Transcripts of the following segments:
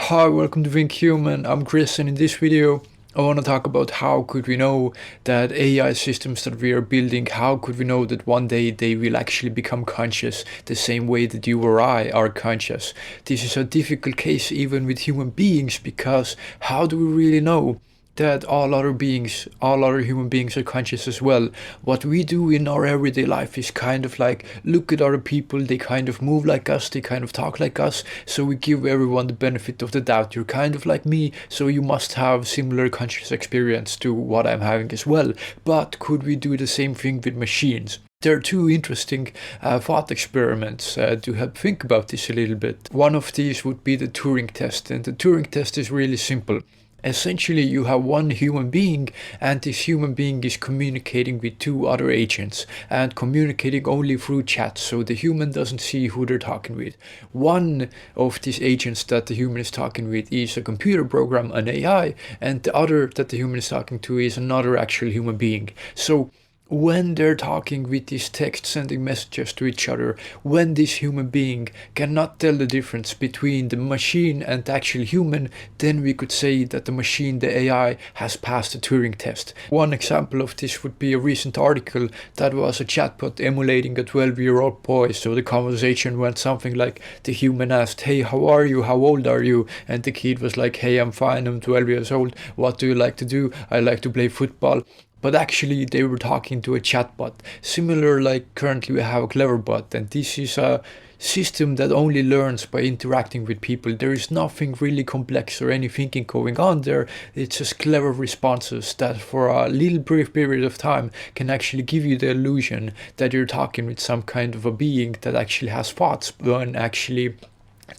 Hi, welcome to Think Human. I'm Chris, and in this video I want to talk about how could we know that AI systems that we are building, how could we know that one day they will actually become conscious the same way that you or I are conscious. This is a difficult case even with human beings, because how do we really know that all other human beings are conscious as well? What we do in our everyday life is kind of like look at other people, they kind of move like us, they kind of talk like us, so we give everyone the benefit of the doubt. You're kind of like me, so you must have similar conscious experience to what I'm having as well. But could we do the same thing with machines? There are two interesting thought experiments to help think about this a little bit. One of these would be the Turing test, and the Turing test is really simple. Essentially, you have one human being, and this human being is communicating with two other agents and communicating only through chat, so the human doesn't see who they're talking with. One of these agents that the human is talking with is a computer program, an AI, and the other that the human is talking to is another actual human being. So when they're talking with this text, sending messages to each other, when this human being cannot tell the difference between the machine and the actual human, then we could say that the machine, the AI, has passed the Turing test. One example of this would be a recent article that was a chatbot emulating a 12-year-old boy. So the conversation went something like, the human asked, "Hey, how are you? How old are you?" And the kid was like, "Hey, I'm fine, I'm 12 years old. What do you like to do?" "I like to play football." But actually they were talking to a chatbot. Similar, like currently we have a Cleverbot, and this is a system that only learns by interacting with people. There is nothing really complex or any thinking going on there. It's just clever responses that for a little brief period of time can actually give you the illusion that you're talking with some kind of a being that actually has thoughts, when actually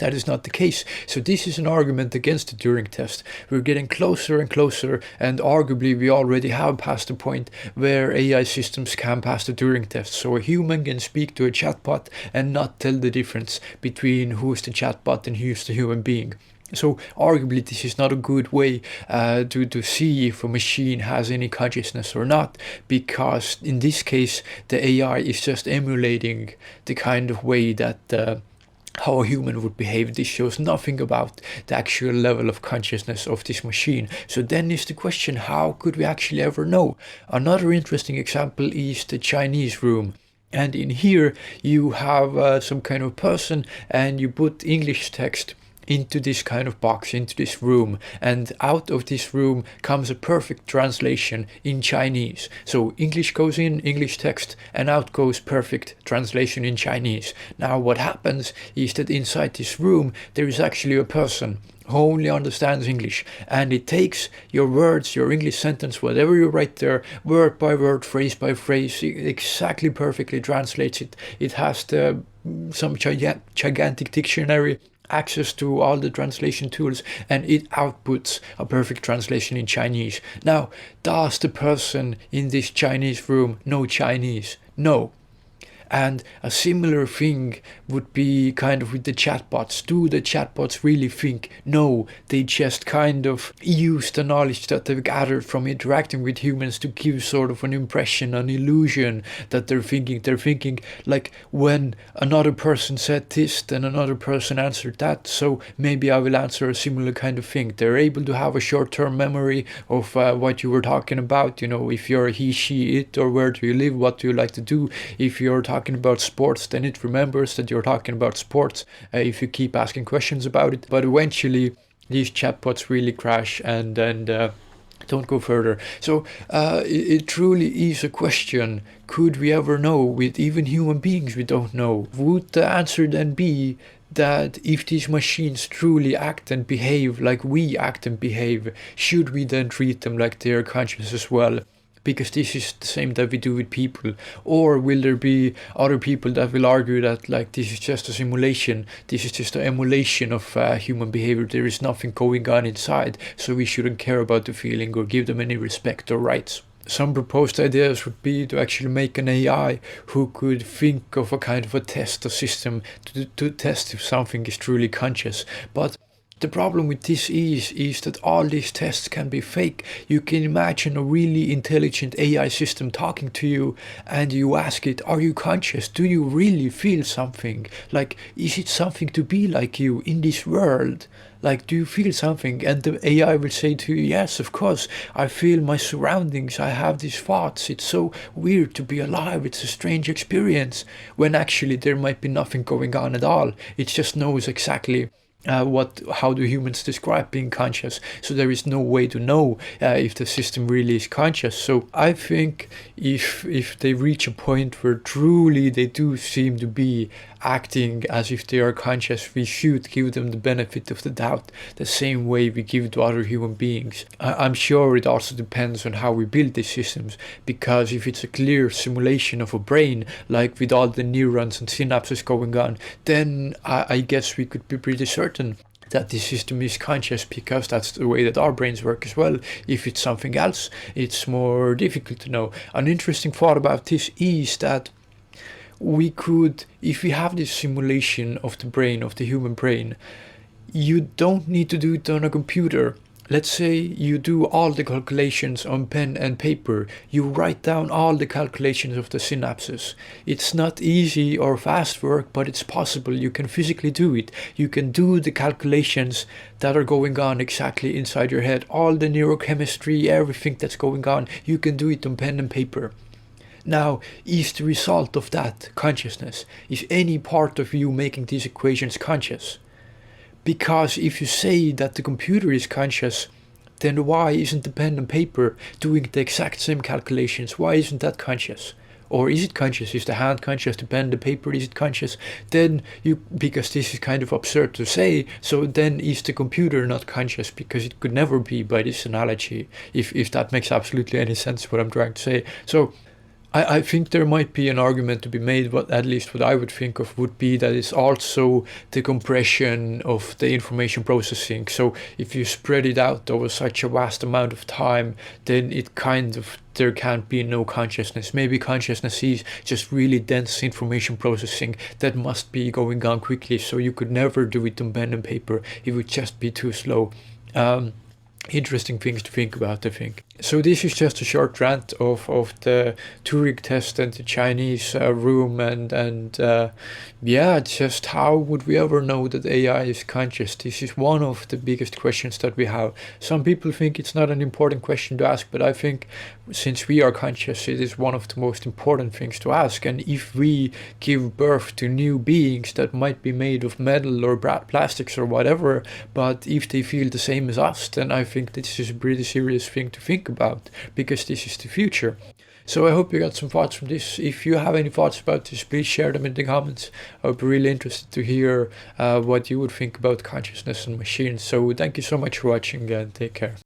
that is not the case. So this is an argument against the Turing test. We're getting closer and closer, and arguably we already have passed the point where AI systems can pass the Turing test. So a human can speak to a chatbot and not tell the difference between who's the chatbot and who's the human being. So arguably this is not a good way to see if a machine has any consciousness or not, because in this case the AI is just emulating the kind of way that how a human would behave. This shows nothing about the actual level of consciousness of this machine. So then is the question, how could we actually ever know? Another interesting example is the Chinese room. And in here you have some kind of person, and you put English text into this kind of box, into this room, and out of this room comes a perfect translation in Chinese. So English goes in, English text, and out goes perfect translation in Chinese. Now what happens is that inside this room there is actually a person who only understands English, and it takes your words, your English sentence, whatever you write there, word by word, phrase by phrase, exactly perfectly translates it. It has some gigantic dictionary, access to all the translation tools, and it outputs a perfect translation in Chinese. Now, does the person in this Chinese room know Chinese? No. And a similar thing would be kind of with the chatbots. Do the chatbots really think? No, they just kind of use the knowledge that they've gathered from interacting with humans to give sort of an impression, an illusion that they're thinking. They're thinking like, when another person said this, then another person answered that, so maybe I will answer a similar kind of thing. They're able to have a short-term memory of what you were talking about. You know, if you're he, she, it, or where do you live, what do you like to do. If you're talking about sports, then it remembers that you're talking about sports if you keep asking questions about it. But eventually these chatbots really crash and don't go further. So it truly is a question, could we ever know? With even human beings we don't know. Would the answer then be that if these machines truly act and behave like we act and behave, should we then treat them like they are conscious as well? Because this is the same that we do with people. Or will there be other people that will argue that like this is just a simulation, this is just an emulation of human behavior, there is nothing going on inside, so we shouldn't care about the feeling or give them any respect or rights? Some proposed ideas would be to actually make an AI who could think of a kind of a test, a system to test if something is truly conscious. But The problem with this is that all these tests can be fake. You can imagine a really intelligent AI system talking to you and you ask it, are you conscious? Do you really feel something? Like, is it something to be like you in this world? Like, do you feel something? And the AI will say to you, yes, of course, I feel my surroundings, I have these thoughts, it's so weird to be alive, it's a strange experience. When actually there might be nothing going on at all. It just knows exactly how do humans describe being conscious, so there is no way to know if the system really is conscious. So I think if they reach a point where truly they do seem to be acting as if they are conscious, we should give them the benefit of the doubt the same way we give to other human beings. I'm sure it also depends on how we build these systems, because if it's a clear simulation of a brain, like with all the neurons and synapses going on, then I guess we could be pretty certain that the system is conscious, because that's the way that our brains work as well. If it's something else, it's more difficult to know. An interesting thought about this is that we could, if we have this simulation of the brain, of the human brain, you don't need to do it on a computer. Let's say you do all the calculations on pen and paper. You write down all the calculations of the synapses. It's not easy or fast work, but it's possible. You can physically do it. You can do the calculations that are going on exactly inside your head. All the neurochemistry, everything that's going on, you can do it on pen and paper. Now, is the result of that consciousness? Is any part of you making these equations conscious? Because if you say that the computer is conscious, then why isn't the pen and paper doing the exact same calculations? Why isn't that conscious? Or is it conscious? Is the hand conscious? The pen, the paper, is it conscious? Then because this is kind of absurd to say, so then is the computer not conscious? Because it could never be, by this analogy, if that makes absolutely any sense what I'm trying to say. So I think there might be an argument to be made, but at least what I would think of would be that it's also the compression of the information processing. So if you spread it out over such a vast amount of time, then there can't be no consciousness. Maybe consciousness is just really dense information processing that must be going on quickly, so you could never do it on pen and paper. It would just be too slow. Interesting things to think about, I think. So this is just a short rant of the Turing test and the Chinese room, and yeah, just how would we ever know that AI is conscious? This is one of the biggest questions that we have. Some people think it's not an important question to ask, but I think since we are conscious, it is one of the most important things to ask. And if we give birth to new beings that might be made of metal or plastics or whatever, but if they feel the same as us, then I think this is a pretty serious thing to think about, because this is the future. So I hope you got some thoughts from this. If you have any thoughts about this, please share them in the comments. I would be really interested to hear what you would think about consciousness and machines. So thank you so much for watching, and take care.